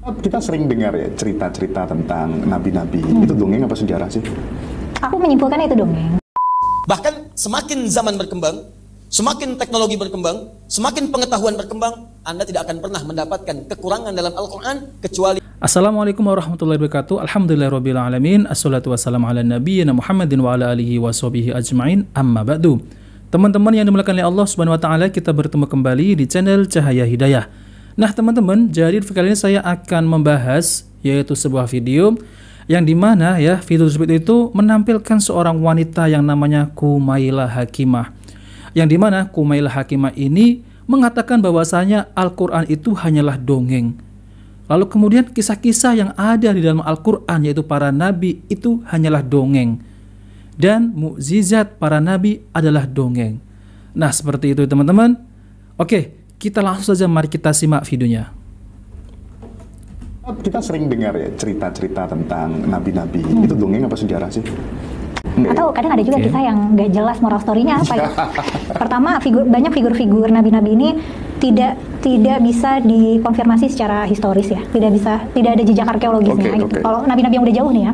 Kita sering dengar ya cerita-cerita tentang nabi-nabi. Itu dongeng apa sejarah sih? Aku menyimpulkan itu dongeng. Bahkan semakin zaman berkembang, semakin teknologi berkembang, semakin pengetahuan berkembang, Anda tidak akan pernah mendapatkan kekurangan dalam Al-Quran kecuali. Assalamualaikum warahmatullahi wabarakatuh. Alhamdulillahirrabbilalamin. Assalatu wassalamu ala nabiyyina Muhammadin wa ala alihi wa sahbihi ajma'in. Amma ba'du. Teman-teman yang dimuliakan oleh Allah Subhanahu wa taala, kita bertemu kembali di channel Cahaya Hidayah. Nah, teman-teman, jadi kali ini saya akan membahas yaitu sebuah video yang dimana ya video tersebut itu menampilkan seorang wanita yang namanya Kumailah Hakimah. Yang dimana Kumailah Hakimah ini mengatakan bahwasanya Al-Quran itu hanyalah dongeng. Lalu kemudian kisah-kisah yang ada di dalam Al-Quran yaitu para nabi itu hanyalah dongeng. Dan mukjizat para nabi adalah dongeng. Nah, seperti itu teman-teman. Oke, kita langsung saja mari kita simak videonya. Kita sering dengar ya cerita-cerita tentang nabi-nabi. Itu dongeng apa sejarah sih? Atau kadang ada juga kisah yang nggak jelas moral story-nya apa ya. Pertama, banyak figur-figur nabi-nabi ini tidak bisa dikonfirmasi secara historis ya. Tidak ada jejak arkeologisnya gitu. Kalau nabi-nabi yang udah jauh nih ya.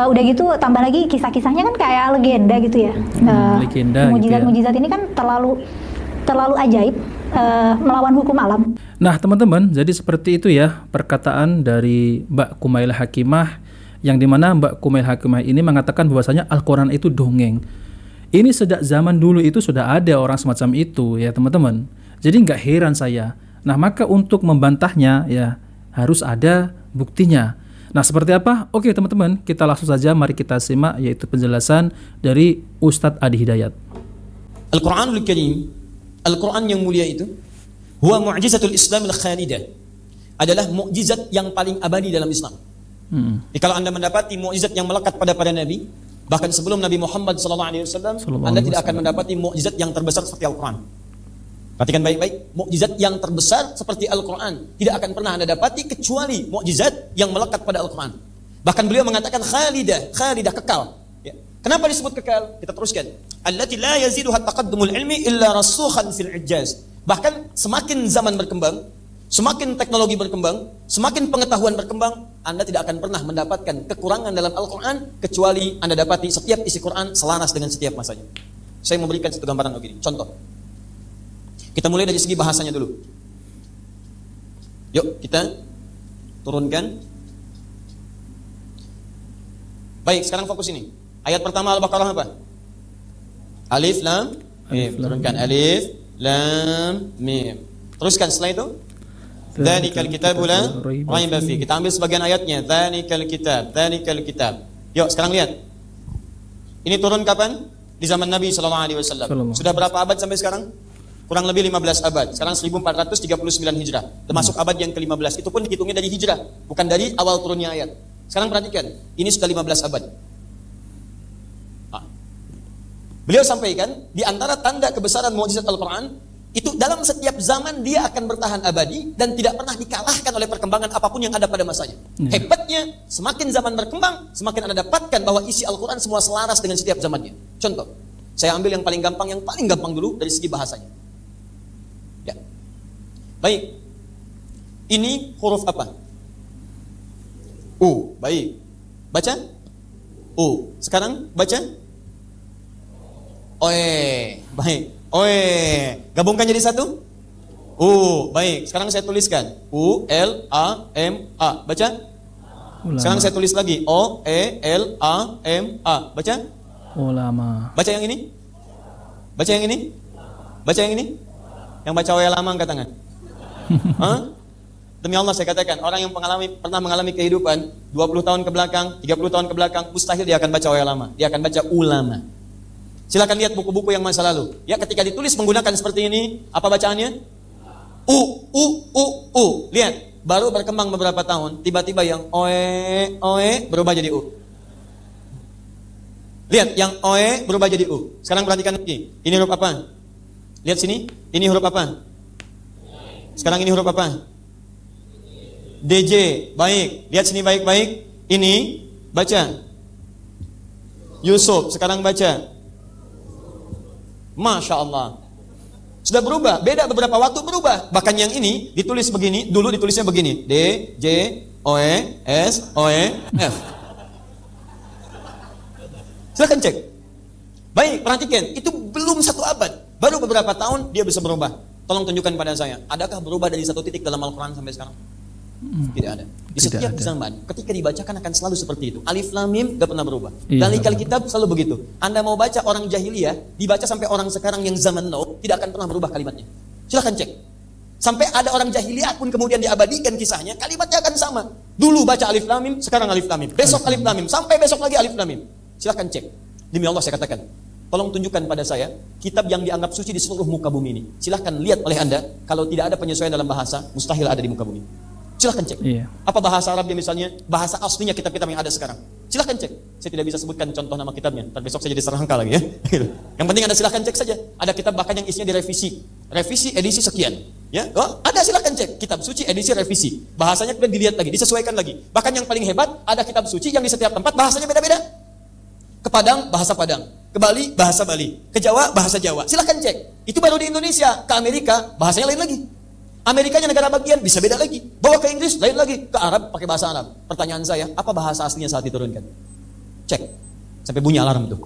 Udah gitu tambah lagi kisah-kisahnya kan kayak legenda gitu ya. Mujizat-mujizat ini kan terlalu ajaib, melawan hukum alam. Nah, teman-teman, jadi seperti itu ya perkataan dari Mbak Kumailah Hakimah, yang dimana Mbak Kumailah Hakimah ini mengatakan bahwasanya Al-Quran itu dongeng. Ini sejak zaman dulu itu sudah ada orang semacam itu ya teman-teman. Jadi nggak heran saya. Nah, maka untuk membantahnya ya harus ada buktinya. Nah, seperti apa? Oke teman-teman, kita langsung saja mari kita simak yaitu penjelasan dari Ustadz Adi Hidayat. Al-Quranul Karim, Al-Quran yang mulia itu, huwa mu'jizatul Islamil khalidah, adalah mukjizat yang paling abadi dalam Islam. Jadi kalau Anda mendapati mukjizat yang melekat pada Nabi, bahkan sebelum Nabi Muhammad SAW, Anda tidak akan mendapati mukjizat yang terbesar seperti Al-Quran. Perhatikan baik-baik, mukjizat yang terbesar seperti Al-Quran tidak akan pernah Anda dapati kecuali mukjizat yang melekat pada Al-Quran. Bahkan beliau mengatakan khalidah kekal. Ya. Kenapa disebut kekal? Kita teruskan. Allati la yaziduha taqaddumul ilmi illa rasukhan fil ijaz. Bahkan semakin zaman berkembang, semakin teknologi berkembang, semakin pengetahuan berkembang, Anda tidak akan pernah mendapatkan kekurangan dalam Al-Quran kecuali Anda dapati setiap isi Quran selaras dengan setiap masanya. Saya memberikan satu gambaran begini. Contoh. Kita mulai dari segi bahasanya dulu. Yuk, kita turunkan. Baik, sekarang fokus ini. Ayat pertama Al-Baqarah apa? Alif, Lam, Mim. Turunkan Alif, Lam, Mim. Teruskan setelah itu. Dzalikal kitabu la raiba fi. Kita ambil sebagian ayatnya. Dzalikal kitab. Yuk, sekarang lihat. Ini turun kapan? Di zaman Nabi SAW. Sudah berapa abad sampai sekarang? Kurang lebih 15 abad. Sekarang 1439 Hijrah. Termasuk abad yang ke-15. Itu pun dihitungnya dari Hijrah, bukan dari awal turunnya ayat. Sekarang perhatikan, ini sudah 15 abad. Beliau sampaikan, di antara tanda kebesaran mukjizat Al-Quran, itu dalam setiap zaman dia akan bertahan abadi dan tidak pernah dikalahkan oleh perkembangan apapun yang ada pada masanya. Hebatnya, semakin zaman berkembang, semakin Anda dapatkan bahwa isi Al-Quran semua selaras dengan setiap zamannya. Contoh, saya ambil yang paling gampang dulu dari segi bahasanya. Ya. Baik. Ini huruf apa? U. Baik. Baca? U. Sekarang baca? Oe. Baik. Oe. Gabungkan jadi satu? U. Baik. Sekarang saya tuliskan. U, L, A, M, A. Baca? Ulama. Sekarang saya tulis lagi. O, E, L, A, M, A. Baca? Ulama. Baca yang ini? Baca yang ini? Baca yang ini? Yang baca oe lama angkat tangan. Demi Allah saya katakan, orang yang pernah mengalami kehidupan 20 tahun ke belakang, 30 tahun ke belakang, mustahil dia akan baca oe lama. Dia akan baca ulama. Silakan lihat buku-buku yang masa lalu. Ya, ketika ditulis menggunakan seperti ini, apa bacaannya? U. Lihat, baru berkembang beberapa tahun, tiba-tiba yang oe berubah jadi U. Lihat, yang oe berubah jadi U. Sekarang perhatikan lagi. Ini huruf apa? Lihat sini, ini huruf apa? Sekarang ini huruf apa? DJ. Baik, lihat sini baik-baik. Ini baca Yusuf. Sekarang baca Masya Allah. Sudah berubah, beda beberapa waktu berubah. Bahkan yang ini ditulis begini, dulu ditulisnya begini. D, J, O, E, S, O, E, F. Silahkan cek. Baik, perhatikan, itu belum 1 abad. Baru beberapa tahun dia bisa berubah. Tolong tunjukkan pada saya, adakah berubah dari 1 titik dalam Al-Quran sampai sekarang? Tidak ada. Di setiap zaman, ketika dibacakan akan selalu seperti itu. Alif Lam Mim gak pernah berubah. Dalikal kitab selalu begitu. Anda mau baca orang jahiliyah, dibaca sampai orang sekarang yang zaman now, tidak akan pernah berubah kalimatnya. Silahkan cek. Sampai ada orang jahiliyah pun kemudian diabadikan kisahnya, kalimatnya akan sama. Dulu baca Alif Lam Mim, sekarang Alif Lam Mim. Besok Alif Lam Mim, sampai besok lagi Alif Lam Mim. Silahkan cek. Demi Allah saya katakan, tolong tunjukkan pada saya kitab yang dianggap suci di seluruh muka bumi ini. Silahkan lihat oleh Anda, kalau tidak ada penyesuaian dalam bahasa, mustahil ada di muka bumi. Silahkan cek. Apa bahasa Arabnya misalnya, bahasa aslinya kitab-kitab yang ada sekarang. Silahkan cek. Saya tidak bisa sebutkan contoh nama kitabnya, ntar besok saya jadi serangka lagi ya. Yang penting Anda silahkan cek saja. Ada kitab bahkan yang isinya direvisi. Revisi edisi sekian. Ya, ada silahkan cek. Kitab suci edisi revisi. Bahasanya kemudian dilihat lagi, disesuaikan lagi. Bahkan yang paling hebat, ada kitab suci yang di setiap tempat bahasanya beda-beda. Ke Padang, bahasa Padang. Ke Bali, bahasa Bali. Ke Jawa, bahasa Jawa. Silahkan cek. Itu baru di Indonesia. Ke Amerika, bahasanya lain lagi. Amerikanya negara bagian, bisa beda lagi. Bawa ke Inggris, lain lagi. Ke Arab, pakai bahasa Arab. Pertanyaan saya, apa bahasa aslinya saat diturunkan? Cek. Sampai bunyi alarm itu.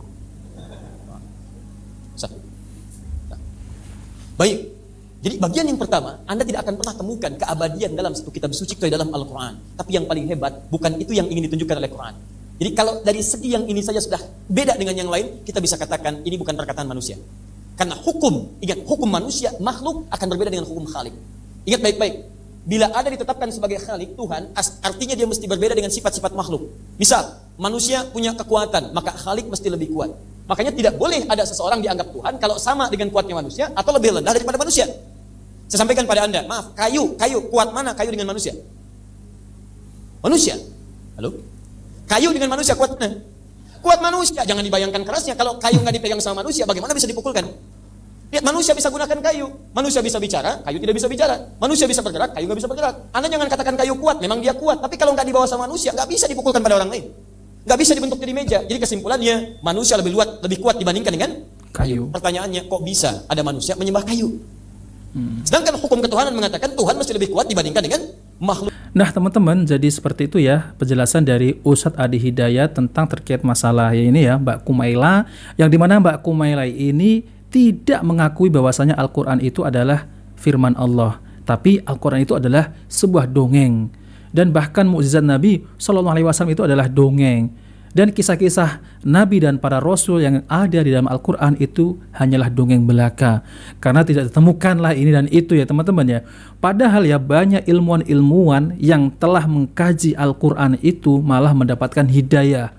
Baik. Jadi bagian yang pertama, Anda tidak akan pernah temukan keabadian dalam satu kitab suci kecuali dalam Al-Quran. Tapi yang paling hebat, bukan itu yang ingin ditunjukkan oleh Quran. Jadi kalau dari segi yang ini saja sudah beda dengan yang lain, kita bisa katakan ini bukan perkataan manusia. Karena hukum, ingat, hukum manusia, makhluk akan berbeda dengan hukum Khalik. Ingat baik-baik, bila ada ditetapkan sebagai Khalik, Tuhan, artinya dia mesti berbeda dengan sifat-sifat makhluk. Misal, manusia punya kekuatan, maka Khalik mesti lebih kuat. Makanya tidak boleh ada seseorang dianggap Tuhan kalau sama dengan kuatnya manusia atau lebih rendah daripada manusia. Saya sampaikan pada Anda, maaf, kayu, kuat mana kayu dengan manusia? Manusia. Halo? Kayu dengan manusia kuat mana? Kuat manusia, jangan dibayangkan kerasnya. Kalau kayu nggak dipegang sama manusia, bagaimana bisa dipukulkan? Lihat, manusia bisa gunakan kayu. Manusia bisa bicara, kayu tidak bisa bicara. Manusia bisa bergerak, kayu nggak bisa bergerak. Anda jangan katakan kayu kuat, memang dia kuat. Tapi kalau nggak dibawa sama manusia, nggak bisa dipukulkan pada orang lain. Nggak bisa dibentuk jadi meja. Jadi kesimpulannya, manusia lebih kuat dibandingkan dengan kayu. Pertanyaannya, kok bisa ada manusia menyembah kayu? Sedangkan hukum ketuhanan mengatakan Tuhan mesti lebih kuat dibandingkan dengan makhluk. Nah teman-teman, jadi seperti itu ya penjelasan dari Ustadz Adi Hidayat tentang terkait masalah ini ya Mbak Kumaila, yang dimana Mbak Kumaila ini tidak mengakui bahwasanya Al-Quran itu adalah firman Allah, tapi Al-Quran itu adalah sebuah dongeng, dan bahkan mukjizat Nabi SAW itu adalah dongeng, dan kisah-kisah Nabi dan para Rasul yang ada di dalam Al-Quran itu hanyalah dongeng belaka, karena tidak ditemukanlah ini dan itu ya teman-teman ya. Padahal ya banyak ilmuwan-ilmuwan yang telah mengkaji Al-Quran itu malah mendapatkan hidayah.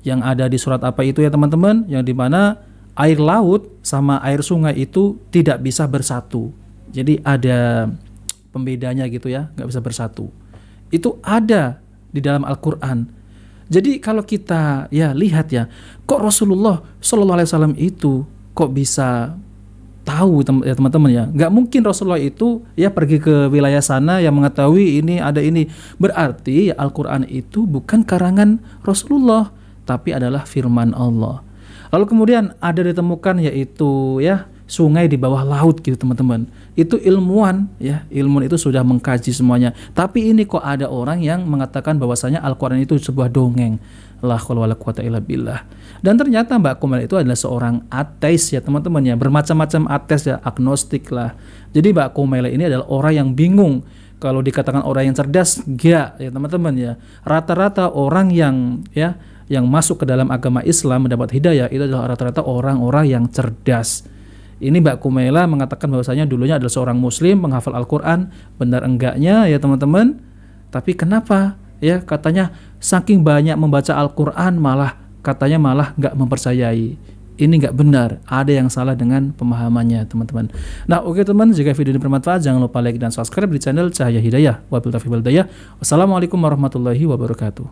Yang ada di surat apa itu ya teman-teman, yang dimana air laut sama air sungai itu tidak bisa bersatu. Jadi ada pembedanya gitu ya, nggak bisa bersatu. Itu ada di dalam Al-Quran. Jadi kalau kita ya lihat ya, kok Rasulullah SAW itu kok bisa tahu ya teman-teman ya? Nggak mungkin Rasulullah itu ya pergi ke wilayah sana yang mengetahui ini ada ini. Berarti ya, Al-Quran itu bukan karangan Rasulullah, tapi adalah firman Allah. Lalu kemudian ada ditemukan yaitu ya sungai di bawah laut gitu teman-teman. Itu ilmuwan ya, ilmuwan itu sudah mengkaji semuanya. Tapi ini kok ada orang yang mengatakan bahwasanya Al-Quran itu sebuah dongeng. La haula wala quwata illa billah. Dan ternyata Mbak Kumaila itu adalah seorang ateis ya teman-teman ya, bermacam-macam ateis ya, agnostik lah. Jadi Mbak Kumaila ini adalah orang yang bingung. Kalau dikatakan orang yang cerdas, enggak ya teman-teman ya. Rata-rata orang yang ya yang masuk ke dalam agama Islam mendapat hidayah itu adalah rata-rata orang-orang yang cerdas. Ini Mbak Kumaila mengatakan bahwasanya dulunya adalah seorang muslim menghafal Al-Quran. Benar enggaknya ya teman-teman? Tapi kenapa ya katanya saking banyak membaca Al-Quran katanya malah nggak mempercayai. Ini nggak benar, ada yang salah dengan pemahamannya teman-teman. Nah oke teman, jika video ini bermanfaat jangan lupa like dan subscribe di channel Cahaya Hidayah. Wabillahi taufiq wal hidayah. Wassalamualaikum warahmatullahi wabarakatuh.